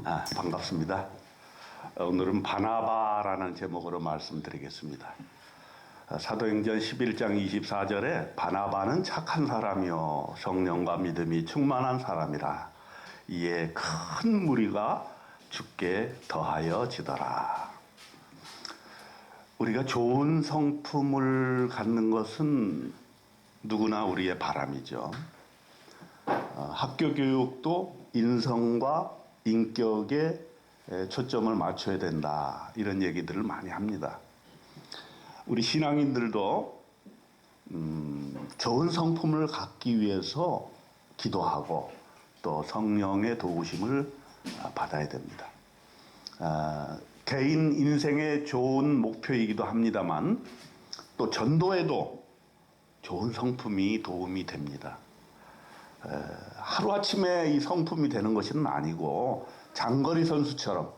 반갑습니다. 오늘은 바나바라는 제목으로 말씀드리겠습니다. 사도행전 11장 24절에 바나바는 착한 사람이요 성령과 믿음이 충만한 사람이라 이에 큰 무리가 주께 더하여지더라. 우리가 좋은 성품을 갖는 것은 누구나 우리의 바람이죠. 학교 교육도 인성과 인격에 초점을 맞춰야 된다, 이런 얘기들을 많이 합니다. 우리 신앙인들도 좋은 성품을 갖기 위해서 기도하고 또 성령의 도우심을 받아야 됩니다. 개인 인생의 좋은 목표이기도 합니다만 또 전도에도 좋은 성품이 도움이 됩니다. 하루아침에 이 성품이 되는 것은 아니고 장거리 선수처럼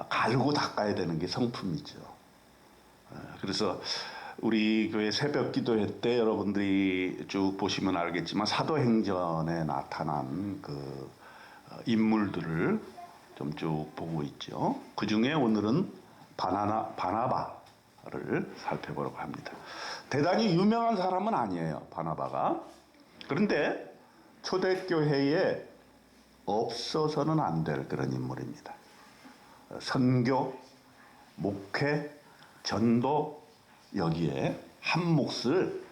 갈고 닦아야 되는 게 성품이죠. 그래서 우리 교회 새벽 기도회 때 여러분들이 쭉 보시면 알겠지만 사도행전에 나타난 그 인물들을 좀 쭉 보고 있죠. 그 중에 오늘은 바나바를 살펴보려고 합니다. 대단히 유명한 사람은 아니에요, 바나바가. 그런데 초대교회에 없어서는 안 될 그런 인물입니다. 선교, 목회, 전도, 여기에 한 몫을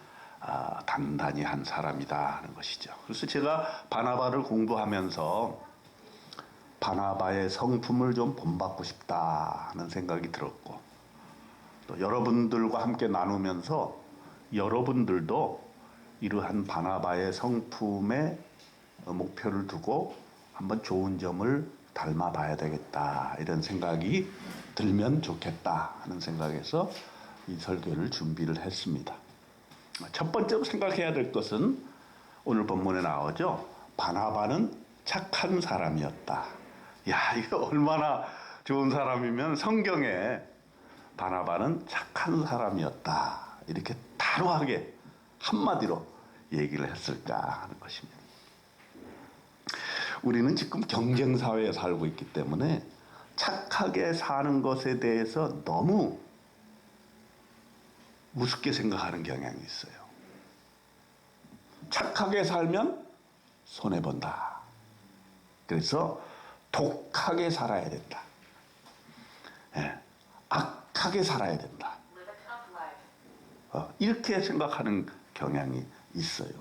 단단히 한 사람이다 하는 것이죠. 그래서 제가 바나바를 공부하면서 바나바의 성품을 좀 본받고 싶다 하는 생각이 들었고, 또 여러분들과 함께 나누면서 여러분들도 이러한 바나바의 성품에 목표를 두고 한번 좋은 점을 닮아봐야 되겠다, 이런 생각이 들면 좋겠다 하는 생각에서 이 설교를 준비를 했습니다. 첫 번째로 생각해야 될 것은 오늘 본문에 나오죠. 바나바는 착한 사람이었다. 야, 이거 얼마나 좋은 사람이면 성경에 바나바는 착한 사람이었다, 이렇게 단호하게 한마디로 얘기를 했을까 하는 것입니다. 우리는 지금 경쟁사회에 살고 있기 때문에 착하게 사는 것에 대해서 너무 우습게 생각하는 경향이 있어요. 착하게 살면 손해본다. 그래서 독하게 살아야 된다. 악하게 살아야 된다. 이렇게 생각하는 경향이 있어요.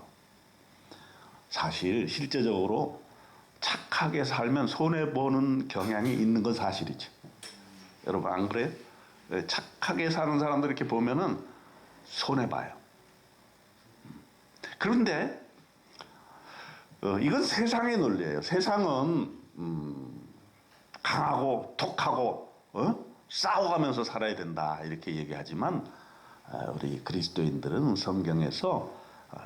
사실 실제적으로 착하게 살면 손해보는 경향이 있는 건 사실이죠. 여러분 안 그래요? 착하게 사는 사람들 이렇게 보면은 손해봐요. 그런데 이건 세상의 논리예요. 세상은 강하고 독하고 싸워가면서 살아야 된다, 이렇게 얘기하지만 우리 그리스도인들은 성경에서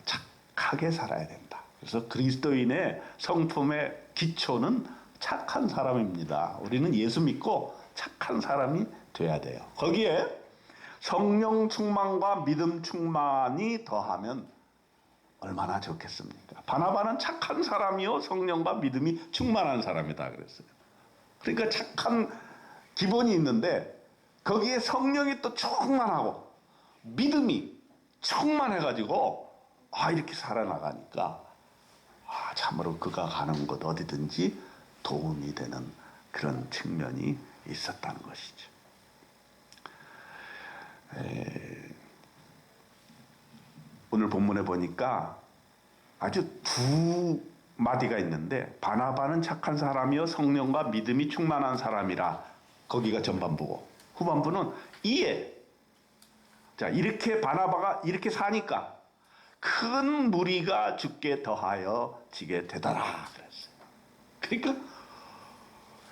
착하게 살아야 된다. 그래서 그리스도인의 성품의 기초는 착한 사람입니다. 우리는 예수 믿고 착한 사람이 돼야 돼요. 거기에 성령 충만과 믿음 충만이 더하면 얼마나 좋겠습니까? 바나바는 착한 사람이요 성령과 믿음이 충만한 사람이다 그랬어요. 그러니까 착한 기본이 있는데 거기에 성령이 또 충만하고 믿음이 충만해가지고 이렇게 살아나가니까 참으로 그가 가는 곳 어디든지 도움이 되는 그런 측면이 있었다는 것이죠. 오늘 본문에 보니까 아주 두 마디가 있는데 바나바는 착한 사람이요 성령과 믿음이 충만한 사람이라, 거기가 전반부고 후반부는 이에, 자, 이렇게 바나바가 이렇게 사니까 큰 무리가 주께 더하여 지게 되더라 그랬어요. 그러니까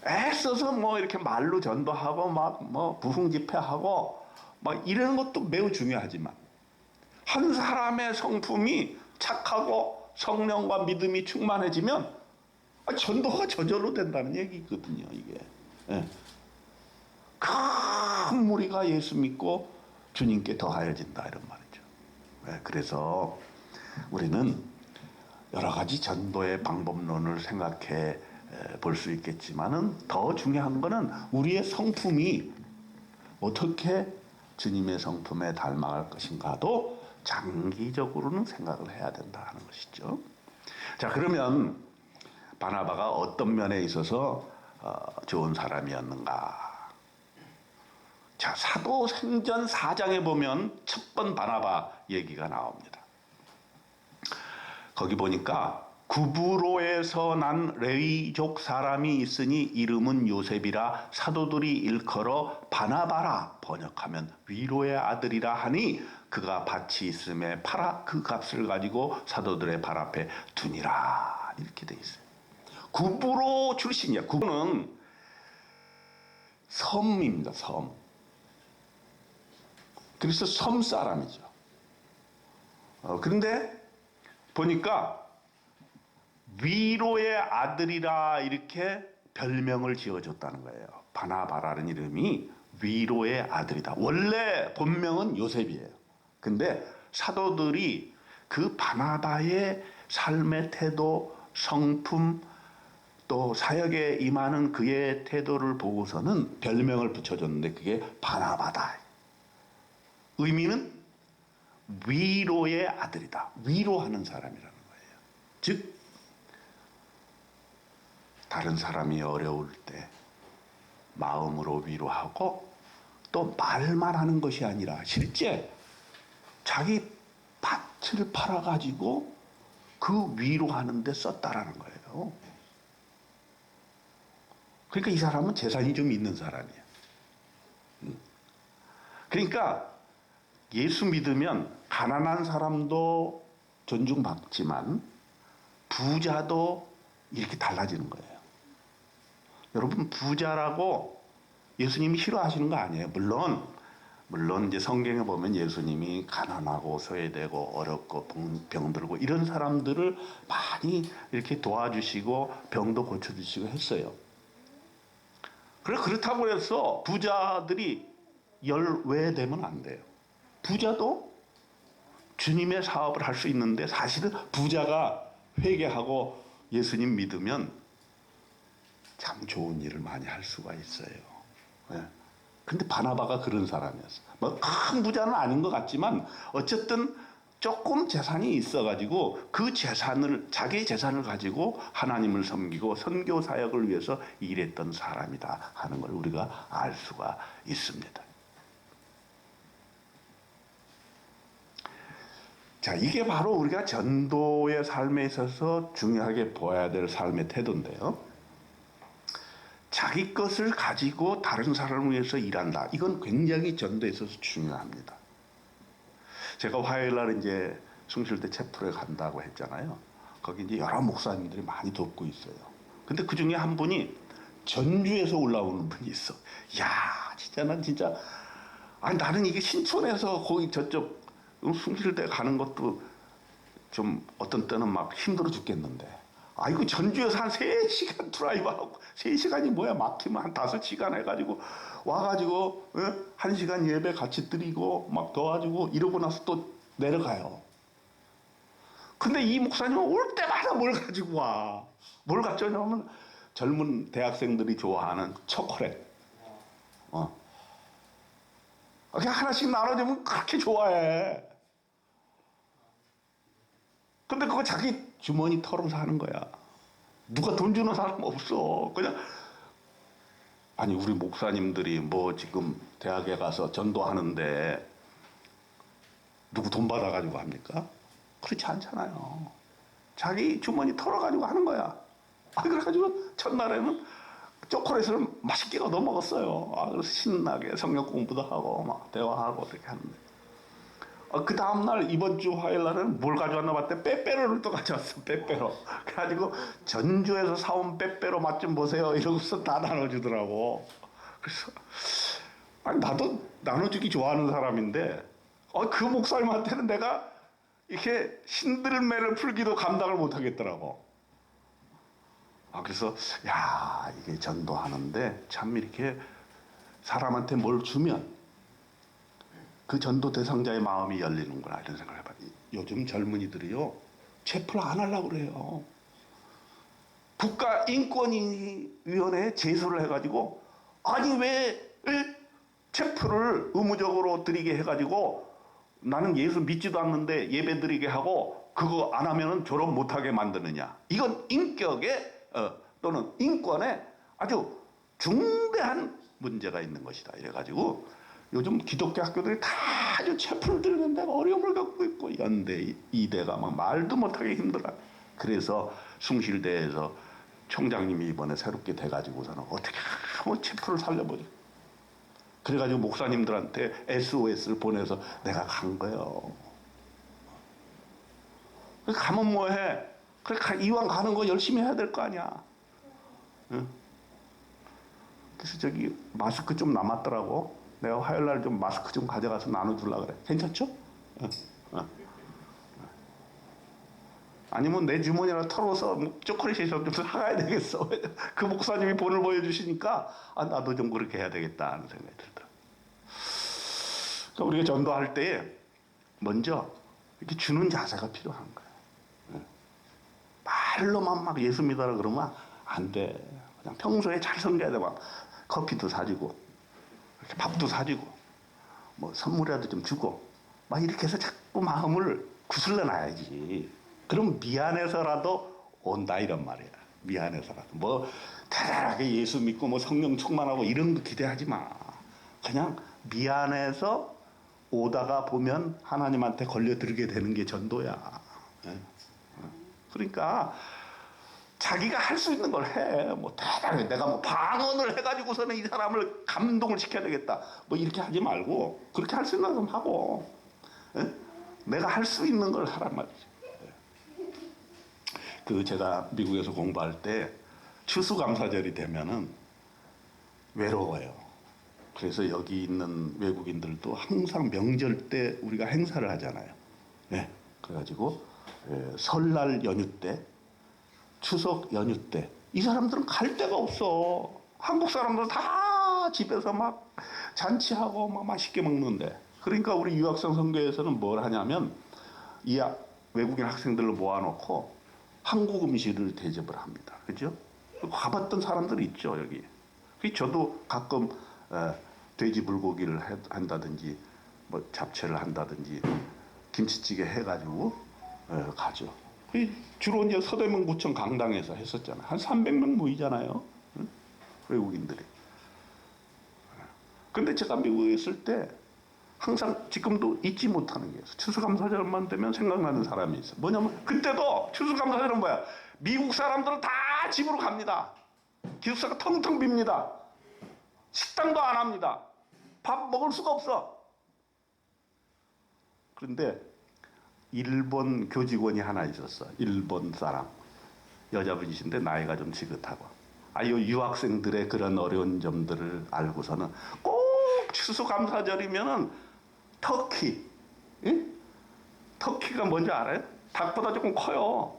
애써서 뭐 이렇게 말로 전도하고 막 뭐 부흥 집회하고 막 이런 것도 매우 중요하지만 한 사람의 성품이 착하고 성령과 믿음이 충만해지면 전도가 저절로 된다는 얘기거든요, 이게. 큰 무리가 예수 믿고 주님께 더하여진다, 이런 말이죠. 그래서 우리는 여러 가지 전도의 방법론을 생각해 볼 수 있겠지만은 더 중요한 거는 우리의 성품이 어떻게 주님의 성품에 닮아갈 것인가도 장기적으로는 생각을 해야 된다 하는 것이죠. 자, 그러면 바나바가 어떤 면에 있어서 좋은 사람이었는가? 자, 사도행전 4장에 보면 첫 번 바나바 얘기가 나옵니다. 거기 보니까 구브로에서 난 레위족 사람이 있으니 이름은 요셉이라 사도들이 일컬어 바나바라 번역하면 위로의 아들이라 하니 그가 밭이 있음에 팔아 그 값을 가지고 사도들의 발 앞에 두니라 이렇게 돼 있어요. 구브로 출신이야. 구브로는 섬입니다. 섬. 그래서 섬 사람이죠. 그런데 보니까 위로의 아들이라 이렇게 별명을 지어줬다는 거예요. 바나바라는 이름이 위로의 아들이다. 원래 본명은 요셉이에요. 근데 사도들이 그 바나바의 삶의 태도, 성품, 또 사역에 임하는 그의 태도를 보고서는 별명을 붙여줬는데 그게 바나바다. 의미는 위로의 아들이다. 위로하는 사람이라는 거예요. 즉 다른 사람이 어려울 때 마음으로 위로하고 또 말만 하는 것이 아니라 실제 자기 밭을 팔아가지고 그 위로하는 데 썼다라는 거예요. 그러니까 이 사람은 재산이 좀 있는 사람이에요. 그러니까 예수 믿으면 가난한 사람도 존중받지만 부자도 이렇게 달라지는 거예요. 여러분 부자라고 예수님이 싫어하시는 거 아니에요. 물론 이제 성경에 보면 예수님이 가난하고 소외되고 어렵고 병들고 이런 사람들을 많이 이렇게 도와주시고 병도 고쳐주시고 했어요. 그렇다고 해서 부자들이 열외되면 안 돼요. 부자도 주님의 사업을 할 수 있는데 사실은 부자가 회개하고 예수님 믿으면 참 좋은 일을 많이 할 수가 있어요. 네. 근데 바나바가 그런 사람이었어. 뭐 큰 부자는 아닌 것 같지만 어쨌든 조금 재산이 있어가지고 그 재산을 자기의 재산을 가지고 하나님을 섬기고 선교 사역을 위해서 일했던 사람이다 하는 걸 우리가 알 수가 있습니다. 자, 이게 바로 우리가 전도의 삶에 있어서 중요하게 보아야 될 삶의 태도인데요. 자기 것을 가지고 다른 사람을 위해서 일한다. 이건 굉장히 전도에 있어서 중요합니다. 제가 화요일날 이제 숭실대 채플에 간다고 했잖아요. 거기 이제 여러 목사님들이 많이 돕고 있어요. 근데 그 중에 한 분이 전주에서 올라오는 분이 있어. 야, 진짜 난 진짜, 아니 나는 이게 신촌에서 거기 저쪽 숭실대 가는 것도 좀 어떤 때는 막 힘들어 죽겠는데. 아이고 전주에서 한 3시간 드라이브하고 3시간이 뭐야 막히면 한 5시간 해가지고 와가지고 1시간 예배 같이 드리고 막 도와주고 이러고 나서 또 내려가요. 근데 이 목사님은 올 때마다 뭘 가지고 와. 뭘 가져오냐면 젊은 대학생들이 좋아하는 초콜릿. 그냥 하나씩 나눠주면 그렇게 좋아해. 근데 그거 자기 주머니 털어서 하는 거야. 누가 돈 주는 사람 없어. 그냥 아니 우리 목사님들이 뭐 지금 대학에 가서 전도하는데 누구 돈 받아가지고 합니까? 그렇지 않잖아요. 자기 주머니 털어가지고 하는 거야. 그래가지고 첫날에는 초콜릿을 맛있게 얻어 먹었어요. 그래서 신나게 성경 공부도 하고 막 대화하고 이렇게 하는데. 그 다음날 이번 주 화요일날은 뭘 가져왔나 봤더니 빼빼로를 또 가져왔어. 빼빼로. 그래가지고 전주에서 사온 빼빼로 맛 좀 보세요 이러고서 다 나눠주더라고. 그래서 아니 나도 나눠주기 좋아하는 사람인데 그 목사님한테는 내가 이렇게 신들매를 풀기도 감당을 못하겠더라고. 그래서 야 이게 전도하는데 참 이렇게 사람한테 뭘 주면 그 전도 대상자의 마음이 열리는구나 이런 생각을 해봐요. 요즘 젊은이들이요 채플 안 하려고 그래요. 국가인권위원회에 제소를 해가지고 아니 왜 체포를 의무적으로 드리게 해가지고 나는 예수 믿지도 않는데 예배 드리게 하고 그거 안 하면은 졸업 못하게 만드느냐. 이건 인격에 또는 인권에 아주 중대한 문제가 있는 것이다. 이래가지고 요즘 기독교 학교들이 다 아주 체포를 드리는 데가 어려움을 겪고 있고 연대, 이대가 막 말도 못하게 힘들어요. 그래서 숭실대에서 총장님이 이번에 새롭게 돼가지고서는 어떻게 하면 체포를 살려보죠. 그래가지고 목사님들한테 SOS를 보내서 내가 간 거예요. 가면 뭐해? 그래 이왕 가는 거 열심히 해야 될 거 아니야. 응? 그래서 저기 마스크 좀 남았더라고. 내가 화요일날 좀 마스크 좀 가져가서 나눠주려고 그래. 괜찮죠? 응. 응. 아니면 내 주머니나 털어서 초콜릿이 좀 사가야 되겠어. 그 목사님이 본을 보여주시니까 아, 나도 좀 그렇게 해야 되겠다 하는 생각이 들더라고요. 그러니까 우리가 전도할 때 먼저 이렇게 주는 자세가 필요한 거예요. 말로만 막 예수 믿어라 그러면 안 돼. 그냥 평소에 잘 섬겨야 돼. 막 커피도 사주고 이렇게 밥도 사주고 뭐 선물이라도 좀 주고 막 이렇게 해서 자꾸 마음을 구슬러 놔야지. 그럼 미안해서라도 온다 이런 말이야. 미안해서라도 뭐 대단하게 예수 믿고 뭐 성령 충만하고 이런 거 기대하지 마. 그냥 미안해서 오다가 보면 하나님한테 걸려들게 되는 게 전도야. 그러니까 자기가 할 수 있는 걸 해. 뭐 대단해. 내가 뭐 방언을 해가지고서는 이 사람을 감동을 시켜야 되겠다. 뭐 이렇게 하지 말고 그렇게 할 수 있는 건 하고 내가 할 수 있는 걸 하란 말이죠. 그 제가 미국에서 공부할 때 추수감사절이 되면은 외로워요. 그래서 여기 있는 외국인들도 항상 명절 때 우리가 행사를 하잖아요. 네. 그래가지고 설날 연휴 때, 추석 연휴 때, 이 사람들은 갈 데가 없어. 한국 사람들은 다 집에서 막 잔치하고 막 맛있게 먹는데. 그러니까 우리 유학생 선교에서는 뭘 하냐면 이 외국인 학생들을 모아놓고 한국 음식을 대접을 합니다. 그죠? 가봤던 사람들이 있죠, 여기. 저도 가끔 돼지 불고기를 한다든지, 뭐 잡채를 한다든지, 김치찌개 해가지고 가죠. 주로 이제 서대문구청 강당에서 했었잖아요. 한 300명 모이잖아요. 응? 외국인들이. 근데 제가 미국에 있을 때 항상 지금도 잊지 못하는 게 있어요. 추수감사절만 되면 생각나는 사람이 있어요. 뭐냐면 그때도 추수감사절은 뭐야? 미국 사람들은 다 집으로 갑니다. 기숙사가 텅텅 빕니다. 식당도 안 합니다. 밥 먹을 수가 없어. 그런데 일본 교직원이 하나 있었어. 일본 사람. 여자분이신데 나이가 좀 지긋하고. 이 유학생들의 그런 어려운 점들을 알고서는 꼭 추수감사절이면은 터키. 예? 터키가 뭔지 알아요? 닭보다 조금 커요.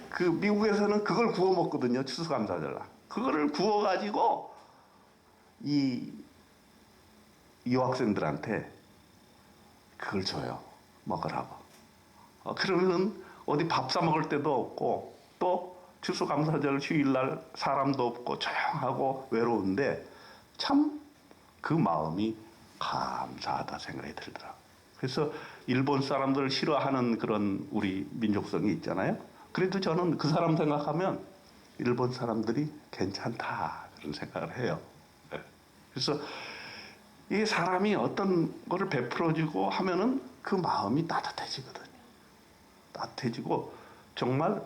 그 미국에서는 그걸 구워 먹거든요. 추수감사절. 그거를 구워가지고 이 유학생들한테 그걸 줘요. 먹으라고. 그러면은 어디 밥 사 먹을 때도 없고 또 추수감사절 휴일날 사람도 없고 조용하고 외로운데 참 그 마음이 감사하다 생각이 들더라고요. 그래서 일본 사람들을 싫어하는 그런 우리 민족성이 있잖아요. 그래도 저는 그 사람 생각하면 일본 사람들이 괜찮다 그런 생각을 해요. 그래서 이 사람이 어떤 거를 베풀어주고 하면은 그 마음이 따뜻해지거든요. 따뜻해지고 정말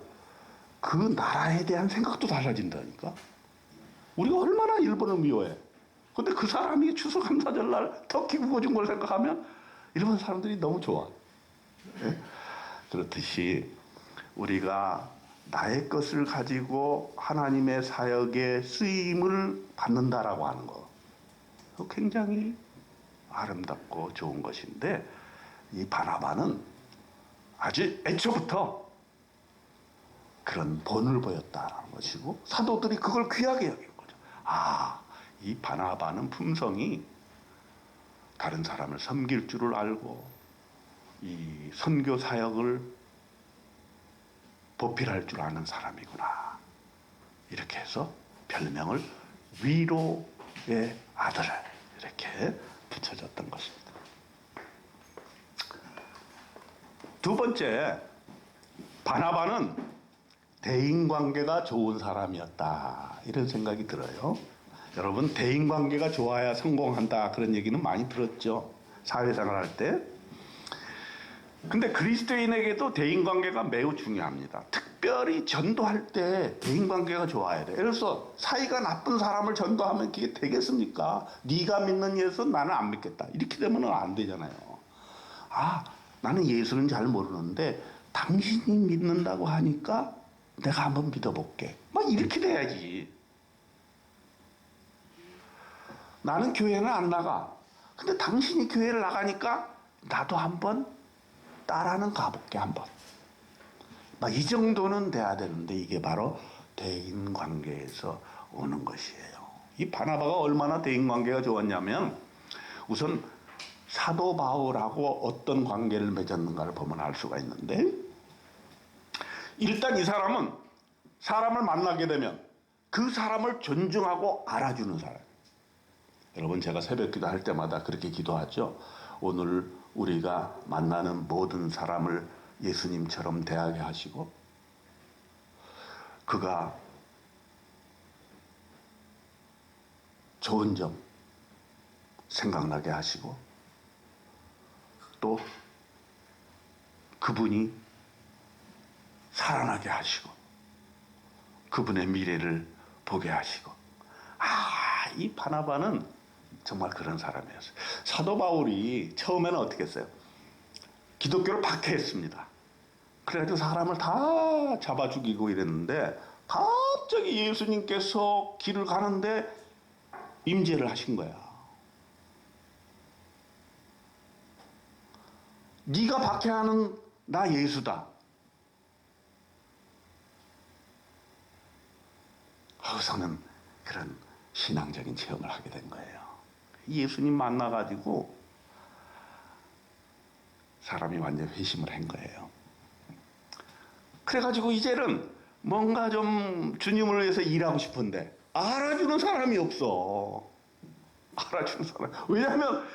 그 나라에 대한 생각도 달라진다니까. 우리가 얼마나 일본을 미워해. 근데 그 사람이 추수감사절 날 터키 구워준 걸 생각하면 일본 사람들이 너무 좋아. 네? 그렇듯이 우리가 나의 것을 가지고 하나님의 사역에 쓰임을 받는다라고 하는 거. 굉장히 아름답고 좋은 것인데 이 바나바는 아주 애초부터 그런 본을 보였다는 것이고 사도들이 그걸 귀하게 여긴 거죠. 이 바나바는 품성이 다른 사람을 섬길 줄을 알고 이 선교 사역을 보필할 줄 아는 사람이구나. 이렇게 해서 별명을 위로의 아들 이렇게 붙여줬던 것입니다. 두 번째, 바나바는 대인관계가 좋은 사람이었다 이런 생각이 들어요. 여러분, 대인관계가 좋아야 성공한다 그런 얘기는 많이 들었죠, 사회생활 할 때. 근데 그리스도인에게도 대인관계가 매우 중요합니다. 특별히 전도할 때 대인관계가 좋아야 돼요. 예를 들어서 사이가 나쁜 사람을 전도하면 그게 되겠습니까? 네가 믿는 예수 나는 안 믿겠다 이렇게 되면 안 되잖아요. 아, 나는 예수는 잘 모르는데 당신이 믿는다고 하니까 내가 한번 믿어볼게 막 이렇게 돼야지. 나는 교회는 안 나가. 근데 당신이 교회를 나가니까 나도 한번 따라는 가볼게 한번. 막 이 정도는 돼야 되는데 이게 바로 대인관계에서 오는 것이에요. 이 바나바가 얼마나 대인관계가 좋았냐면 우선 사도 바울하고 어떤 관계를 맺었는가를 보면 알 수가 있는데, 일단 이 사람은 사람을 만나게 되면 그 사람을 존중하고 알아주는 사람. 여러분, 제가 새벽 기도할 때마다 그렇게 기도하죠. 오늘 우리가 만나는 모든 사람을 예수님처럼 대하게 하시고 그가 좋은 점 생각나게 하시고 또 그분이 살아나게 하시고 그분의 미래를 보게 하시고. 이 바나바는 정말 그런 사람이었어요. 사도 바울이 처음에는 어떻게 했어요? 기독교를 박해했습니다. 그래가지고 사람을 다 잡아 죽이고 이랬는데 갑자기 예수님께서 길을 가는데 임재를 하신 거야. 네가 박해하는 나 예수다. 거기서는 그런 신앙적인 체험을 하게 된 거예요. 예수님 만나가지고 사람이 완전 회심을 한 거예요. 그래가지고 이제는 뭔가 좀 주님을 위해서 일하고 싶은데 알아주는 사람이 없어. 알아주는 사람. 왜냐하면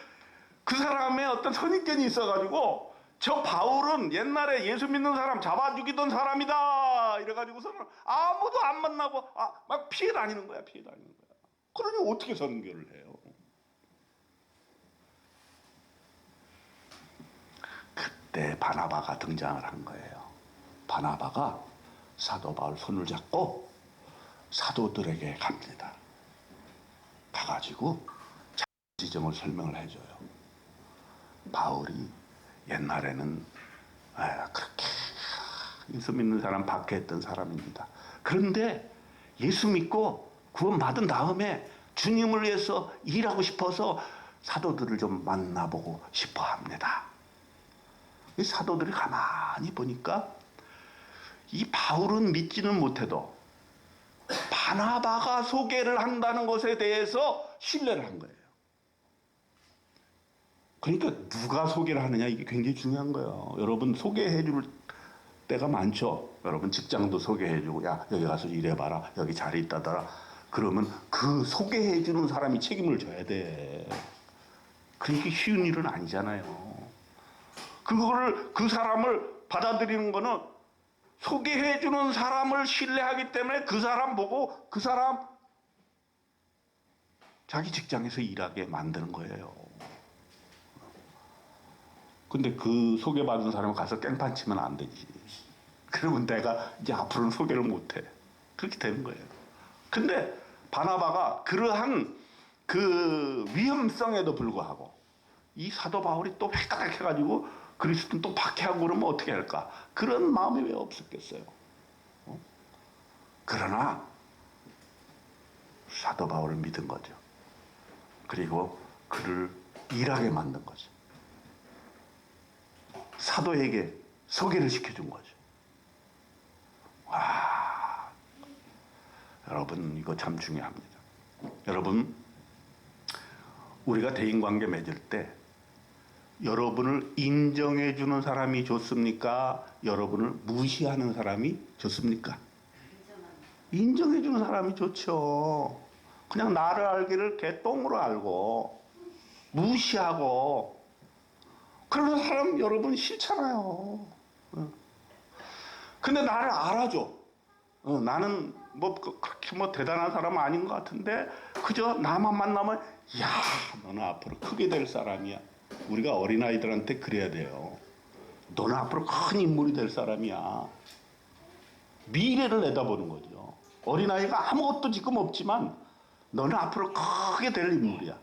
그 사람의 어떤 선입견이 있어가지고 저 바울은 옛날에 예수 믿는 사람 잡아 죽이던 사람이다 이래가지고서는 아무도 안 만나고 막 피해 다니는 거야. 피해 다니는 거야. 그러니 어떻게 선교를 해요? 그때 바나바가 등장을 한 거예요. 바나바가 사도 바울 손을 잡고 사도들에게 갑니다. 가가지고 지점을 설명을 해줘요. 바울이 옛날에는 그렇게 예수 믿는 사람 박해했던 사람입니다. 그런데 예수 믿고 구원받은 다음에 주님을 위해서 일하고 싶어서 사도들을 좀 만나보고 싶어 합니다. 이 사도들이 가만히 보니까 이 바울은 믿지는 못해도 바나바가 소개를 한다는 것에 대해서 신뢰를 한 거예요. 그러니까 누가 소개를 하느냐 이게 굉장히 중요한 거예요. 여러분, 소개해 줄 때가 많죠. 여러분 직장도 소개해 주고 야 여기 가서 일해봐라, 여기 자리 있다더라. 그러면 그 소개해 주는 사람이 책임을 져야 돼. 그렇게 쉬운 일은 아니잖아요. 그거를 그 사람을 받아들이는 거는 소개해 주는 사람을 신뢰하기 때문에 그 사람 보고 그 사람 자기 직장에서 일하게 만드는 거예요. 근데 그 소개받은 사람이 가서 깽판 치면 안 되지. 그러면 내가 이제 앞으로는 소개를 못 해. 그렇게 되는 거예요. 근데 바나바가 그러한 그 위험성에도 불구하고 이 사도 바울이 또 획가닥 해가지고 그리스도는 또 박해하고 그러면 어떻게 할까? 그런 마음이 왜 없었겠어요? 그러나 사도 바울을 믿은 거죠. 그리고 그를 일하게 만든 거죠. 사도에게 소개를 시켜준 거죠. 와, 여러분 이거 참 중요합니다. 여러분, 우리가 대인관계 맺을 때 여러분을 인정해 주는 사람이 좋습니까? 여러분을 무시하는 사람이 좋습니까? 인정해주는 사람이 좋죠. 그냥 나를 알기를 개똥으로 알고 무시하고 그러는 사람 여러분 싫잖아요. 근데 나를 알아줘. 나는 뭐 그렇게 뭐 대단한 사람 아닌 것 같은데 그저 나만 만나면 야, 너는 앞으로 크게 될 사람이야. 우리가 어린아이들한테 그래야 돼요. 너는 앞으로 큰 인물이 될 사람이야. 미래를 내다보는 거죠. 어린아이가 아무것도 지금 없지만 너는 앞으로 크게 될 인물이야.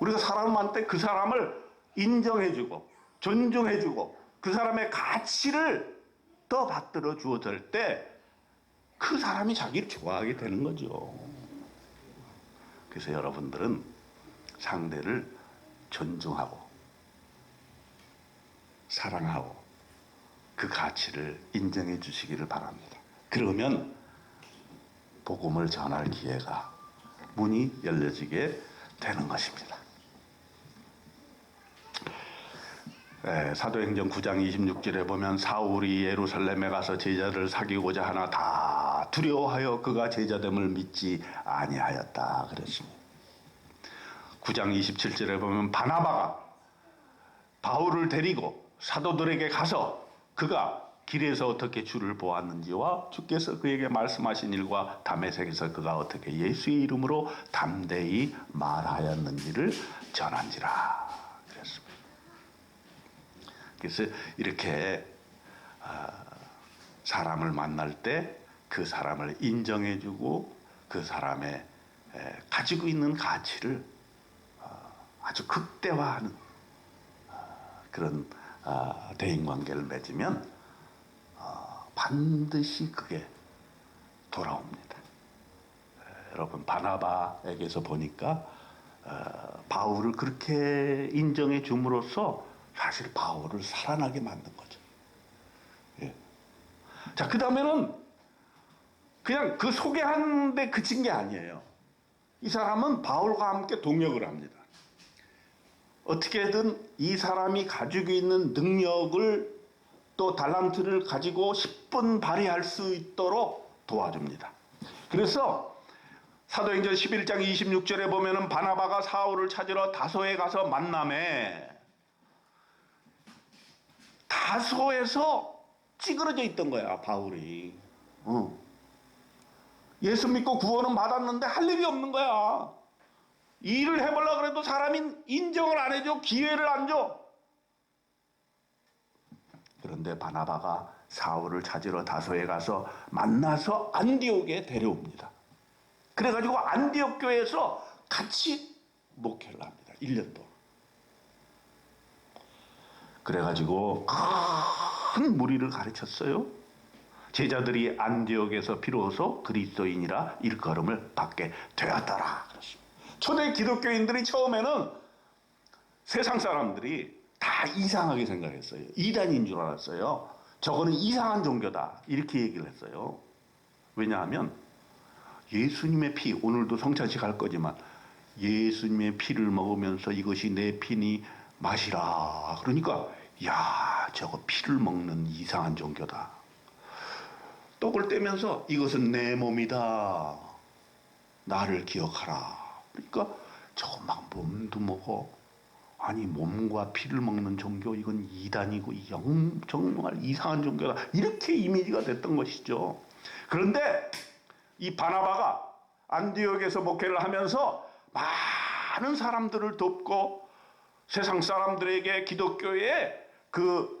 우리가 사람한테 그 사람을 인정해주고 존중해주고 그 사람의 가치를 더 받들어 주어질 때 그 사람이 자기를 좋아하게 되는 거죠. 그래서 여러분들은 상대를 존중하고 사랑하고 그 가치를 인정해 주시기를 바랍니다. 그러면 복음을 전할 기회가 문이 열려지게 되는 것입니다. 사도행전 9장 26절에 보면 사울이 예루살렘에 가서 제자들을 사귀고자 하나 다 두려워하여 그가 제자됨을 믿지 아니하였다 그랬습니다. 9장 27절에 보면 바나바가 바울을 데리고 사도들에게 가서 그가 길에서 어떻게 주를 보았는지와 주께서 그에게 말씀하신 일과 다메섹에서 그가 어떻게 예수의 이름으로 담대히 말하였는지를 전한지라 그랬습니다. 그래서 이렇게 사람을 만날 때 그 사람을 인정해주고 그 사람의 가지고 있는 가치를 아주 극대화하는 그런 대인관계를 맺으면 반드시 그게 돌아옵니다. 여러분 바나바에게서 보니까 바울을 그렇게 인정해 줌으로써 사실 바울을 살아나게 만든 거죠. 예. 자, 그 다음에는 그냥 그 소개하는데 그친 게 아니에요. 이 사람은 바울과 함께 동역을 합니다. 어떻게든 이 사람이 가지고 있는 능력을 또 달란트를 가지고 10분 발휘할 수 있도록 도와줍니다. 그래서 사도행전 11장 26절에 보면은 바나바가 사울을 찾으러 다소에 가서 만남에 다소에서 찌그러져 있던 거야, 바울이. 예수 믿고 구원은 받았는데 할 일이 없는 거야. 일을 해보려고 그래도 사람이 인정을 안 해줘. 기회를 안 줘. 그런데 바나바가 사울을 찾으러 다소에 가서 만나서 안디옥에 데려옵니다. 그래가지고 안디옥 교회에서 같이 목회를 합니다. 1년 동안. 그래가지고 큰 무리를 가르쳤어요. 제자들이 안디옥에서 비로소 그리스도인이라 일컬음을 받게 되었더라. 초대 기독교인들이 처음에는 세상 사람들이 다 이상하게 생각했어요. 이단인 줄 알았어요. 저거는 이상한 종교다. 이렇게 얘기를 했어요. 왜냐하면 예수님의 피, 오늘도 성찬식 할 거지만 예수님의 피를 먹으면서 이것이 내 피니 마시라. 그러니까 야, 저거 피를 먹는 이상한 종교다. 떡을 떼면서 이것은 내 몸이다. 나를 기억하라. 그러니까 저거 막 몸도 먹어. 아니 몸과 피를 먹는 종교 이건 이단이고 정말 이상한 종교다. 이렇게 이미지가 됐던 것이죠. 그런데 이 바나바가 안디옥에서 목회를 하면서 많은 사람들을 돕고 세상 사람들에게 기독교의 그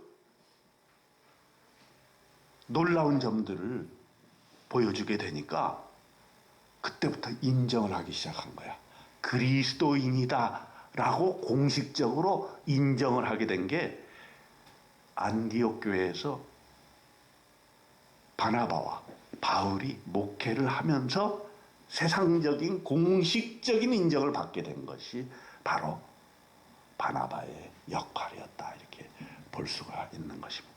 놀라운 점들을 보여주게 되니까 그때부터 인정을 하기 시작한 거야. 그리스도인이다 라고 공식적으로 인정을 하게 된 게 안디옥 교회에서 바나바와 바울이 목회를 하면서 세상적인 공식적인 인정을 받게 된 것이 바로 바나바의 역할이었다. 이렇게 볼 수가 있는 것입니다.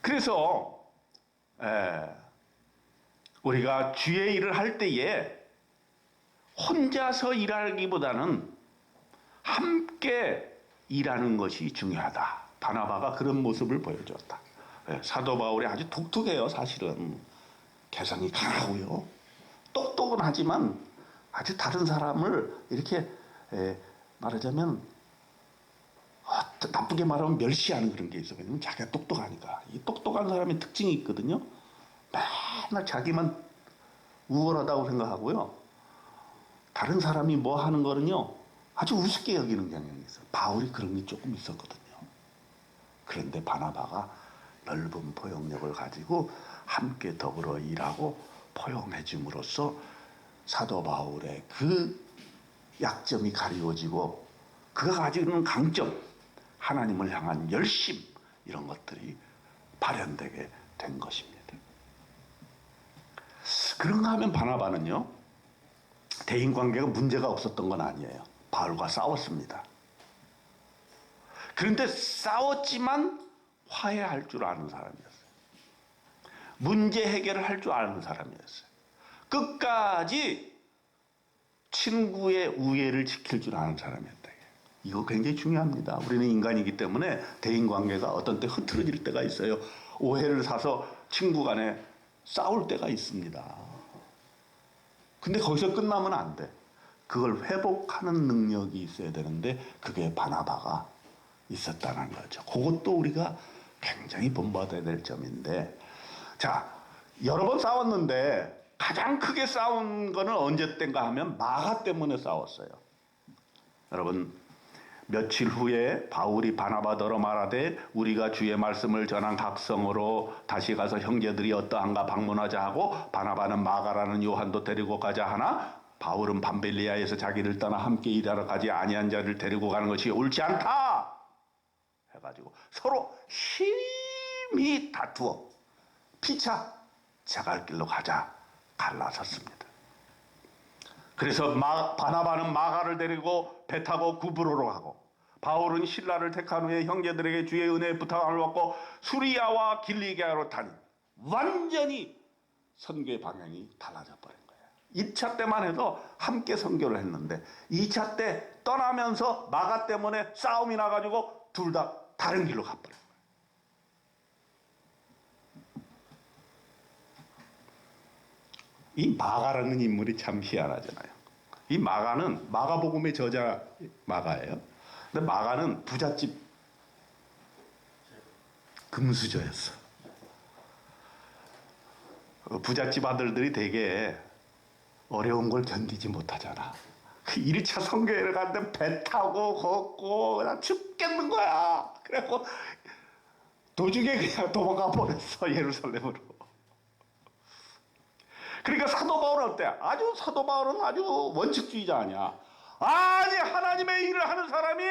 그래서 우리가 주의 일을 할 때에 혼자서 일하기보다는 함께 일하는 것이 중요하다. 바나바가 그런 모습을 보여줬다. 사도 바울이 아주 독특해요. 사실은 개성이 강하고요. 똑똑은 하지만 아주 다른 사람을 이렇게 말하자면 나쁘게 말하면 멸시하는 그런 게 있어요. 왜냐면 자기가 똑똑하니까. 이 똑똑한 사람의 특징이 있거든요. 맨날 자기만 우월하다고 생각하고요. 다른 사람이 뭐 하는 거는요, 아주 우습게 여기는 경향이 있어요. 바울이 그런 게 조금 있었거든요. 그런데 바나바가 넓은 포용력을 가지고 함께 더불어 일하고 포용해 줌으로써 사도 바울의 그 약점이 가리워지고 그가 가지고 있는 강점, 하나님을 향한 열심, 이런 것들이 발현되게 된 것입니다. 그런가 하면 바나바는요, 대인관계가 문제가 없었던 건 아니에요. 바울과 싸웠습니다. 그런데 싸웠지만 화해할 줄 아는 사람이었어요. 문제 해결을 할 줄 아는 사람이었어요. 끝까지 친구의 우애를 지킬 줄 아는 사람이었다. 이거 굉장히 중요합니다. 우리는 인간이기 때문에 대인관계가 어떤 때 흐트러질 때가 있어요. 오해를 사서 친구 간에 싸울 때가 있습니다. 근데 거기서 끝나면 안 돼. 그걸 회복하는 능력이 있어야 되는데 그게 바나바가 있었다는 거죠. 그것도 우리가 굉장히 본받아야 될 점인데, 자, 여러 번 싸웠는데 가장 크게 싸운 거는 언제 땐가 하면 마가 때문에 싸웠어요. 여러분, 며칠 후에 바울이 바나바더러 말하되 우리가 주의 말씀을 전한 각성으로 다시 가서 형제들이 어떠한가 방문하자 하고, 바나바는 마가라는 요한도 데리고 가자 하나 바울은 밤벨리아에서 자기를 떠나 함께 일하러 가지 아니한 자를 데리고 가는 것이 옳지 않다 해가지고 서로 심히 다투어 피차 제갈 길로 가자 갈라섰습니다. 그래서 바나바는 마가를 데리고 배 타고 구브로로 가고, 바울은 신라를 택한 후에 형제들에게 주의 은혜의 부탁을 받고 수리아와 길리기아로 다니, 완전히 선교의 방향이 달라져 버린 거예요. 1차 때만 해도 함께 선교를 했는데 2차 때 떠나면서 마가 때문에 싸움이 나가지고 둘 다 다른 길로 가버린 거예요. 이 마가라는 인물이 참 희한하잖아요. 이 마가는 마가복음의 저자 마가예요. 근데 마가는 부잣집 금수저였어. 부잣집 아들들이 되게 어려운 걸 견디지 못하잖아. 1차 선교회를 갔는데 배 타고 걷고 그냥 죽겠는 거야. 그래갖고 도중에 그냥 도망가 버렸어, 예루살렘으로. 그러니까 사도 바울은 어때? 사도 바울은 아주 원칙주의자 아니야. 아니, 하나님의 일을 하는 사람이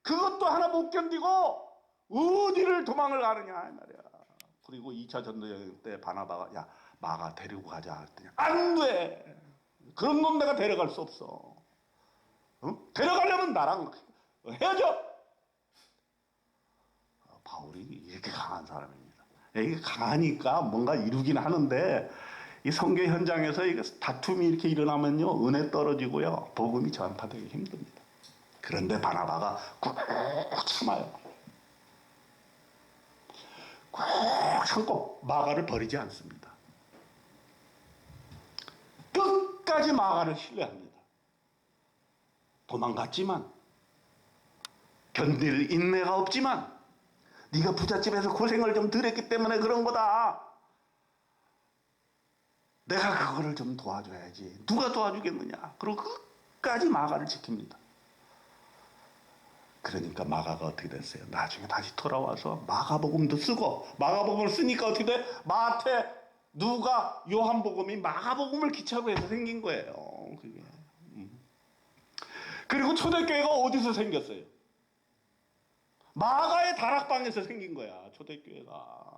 그것도 하나 못 견디고 어디를 도망을 가느냐 이 말이야. 그리고 2차 전도여행 때 바나바가 야, 마가 데리고 가자 했더니 안 돼. 그런 놈 내가 데려갈 수 없어. 응? 데려가려면 나랑 헤어져. 바울이 이렇게 강한 사람입니다. 이게 강하니까 뭔가 이루긴 하는데 이 선교 현장에서 다툼이 이렇게 일어나면요, 은혜 떨어지고요, 복음이 전파되기 힘듭니다. 그런데 바나바가 꾹 참아요. 꾹 참고 마가를 버리지 않습니다. 끝까지 마가를 신뢰합니다. 도망갔지만, 견딜 인내가 없지만, 네가 부잣집에서 고생을 좀 덜 했기 때문에 그런 거다. 내가 그거를 좀 도와줘야지. 누가 도와주겠느냐. 그리고 끝까지 마가를 지킵니다. 그러니까 마가가 어떻게 됐어요? 나중에 다시 돌아와서 마가복음도 쓰고, 마가복음을 쓰니까 어떻게 돼? 마태, 누가, 요한복음이 마가복음을 기차로 해서 생긴 거예요. 그게. 그리고 초대교회가 어디서 생겼어요? 마가의 다락방에서 생긴 거야, 초대교회가.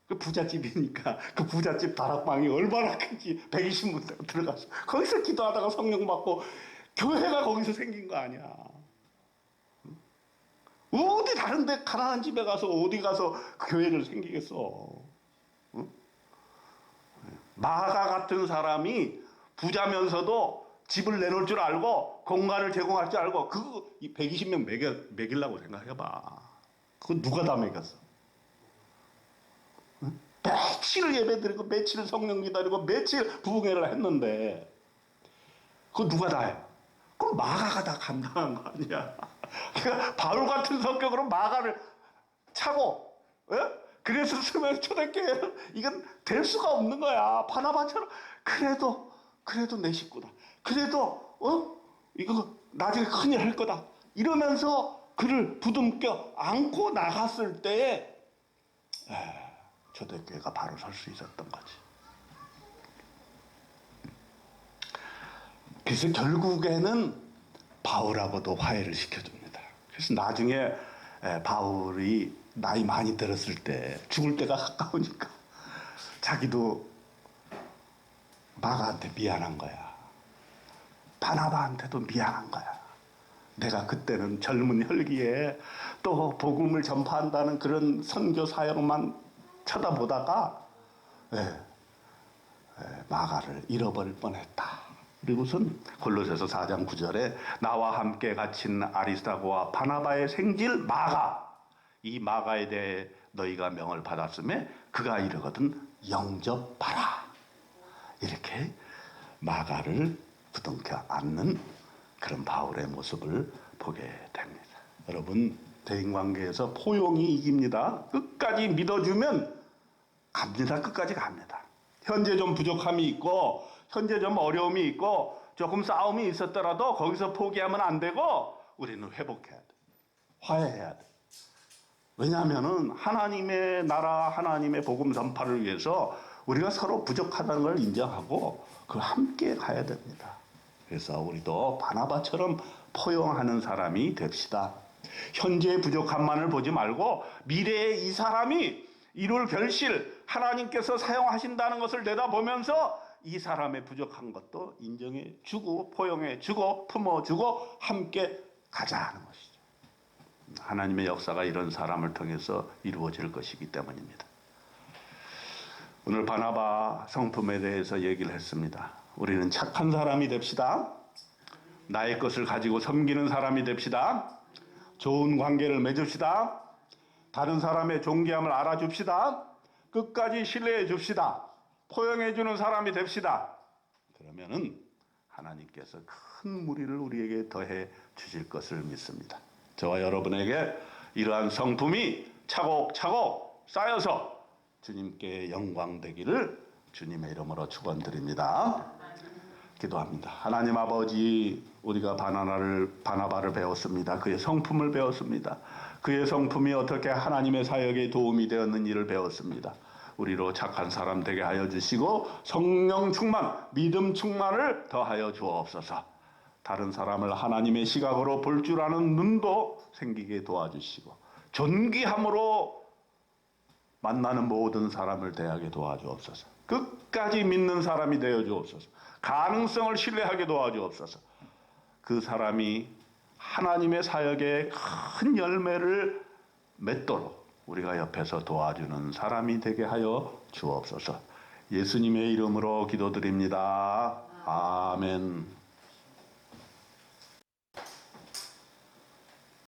그 부잣집이니까 그 부잣집 다락방이 얼마나 큰지 120문 들어가서 거기서 기도하다가 성령 받고 교회가 거기서 생긴 거 아니야. 어디 다른 데 가난한 집에 가서 어디 가서 교회를 생기겠어. 마가 같은 사람이 부자면서도 집을 내놓을 줄 알고 공간을 제공할 줄 알고 그거 120명 먹이려고 생각해봐. 그거 누가 다 먹였어? 며칠 예배드리고 며칠 성령 기다리고 며칠 부흥회를 했는데 그거 누가 다 해? 그럼 마가가 다 감당한 거 아니야. 그러니까 바울 같은 성격으로 마가를 차고, 그래서 스멜 초대교회는 이건 될 수가 없는 거야. 바나바처럼 그래도 내 식구다. 그래도 이거 나중에 큰일 할 거다. 이러면서 그를 부둥켜 안고 나갔을 때에 초대교회가 바로 설 수 있었던 거지. 그래서 결국에는 바울하고도 화해를 시켜줍니다. 그래서 나중에 바울이 나이 많이 들었을 때 죽을 때가 가까우니까 자기도 마가한테 미안한 거야. 바나바한테도 미안한 거야. 내가 그때는 젊은 혈기에 또 복음을 전파한다는 그런 선교 사역만 쳐다보다가 마가를 잃어버릴 뻔했다. 그리고선 골로새서 4장 9절에 나와 함께 갇힌 아리스타고와 바나바의 생질 마가, 이 마가에 대해 너희가 명을 받았음에 그가 이르거든 영접하라. 이렇게 마가를 부둥켜 안는 그런 바울의 모습을 보게 됩니다. 여러분, 대인관계에서 포용이 이깁니다. 끝까지 믿어주면 갑니다. 끝까지 갑니다. 현재 좀 부족함이 있고 현재 좀 어려움이 있고 조금 싸움이 있었더라도 거기서 포기하면 안 되고 우리는 회복해야 돼. 화해해야 돼. 왜냐하면은 하나님의 나라, 하나님의 복음 전파를 위해서 우리가 서로 부족하다는 걸 인정하고 그 함께 가야 됩니다. 그래서 우리도 바나바처럼 포용하는 사람이 됩시다. 현재의 부족함만을 보지 말고 미래에 이 사람이 이룰 결실, 하나님께서 사용하신다는 것을 내다보면서 이 사람의 부족한 것도 인정해 주고 포용해 주고 품어 주고 함께 가자 하는 것이죠. 하나님의 역사가 이런 사람을 통해서 이루어질 것이기 때문입니다. 오늘 바나바 성품에 대해서 얘기를 했습니다. 우리는 착한 사람이 됩시다. 나의 것을 가지고 섬기는 사람이 됩시다. 좋은 관계를 맺읍시다. 다른 사람의 존귀함을 알아줍시다. 끝까지 신뢰해 줍시다. 포용해 주는 사람이 됩시다. 그러면은 하나님께서 큰 무리를 우리에게 더해 주실 것을 믿습니다. 저와 여러분에게 이러한 성품이 차곡차곡 쌓여서 주님께 영광 되기를 주님의 이름으로 축원드립니다. 기도합니다. 하나님 아버지, 우리가 바나바를 배웠습니다. 그의 성품을 배웠습니다. 그의 성품이 어떻게 하나님의 사역에 도움이 되었는지를 배웠습니다. 우리로 착한 사람 되게 하여 주시고 성령 충만, 믿음 충만을 더하여 주옵소서. 다른 사람을 하나님의 시각으로 볼 줄 아는 눈도 생기게 도와주시고 존귀함으로 만나는 모든 사람을 대하게 도와주옵소서. 끝까지 믿는 사람이 되어 주옵소서. 가능성을 신뢰하게 도와주옵소서. 그 사람이 하나님의 사역에 큰 열매를 맺도록 우리가 옆에서 도와주는 사람이 되게 하여 주옵소서. 예수님의 이름으로 기도드립니다. 아멘.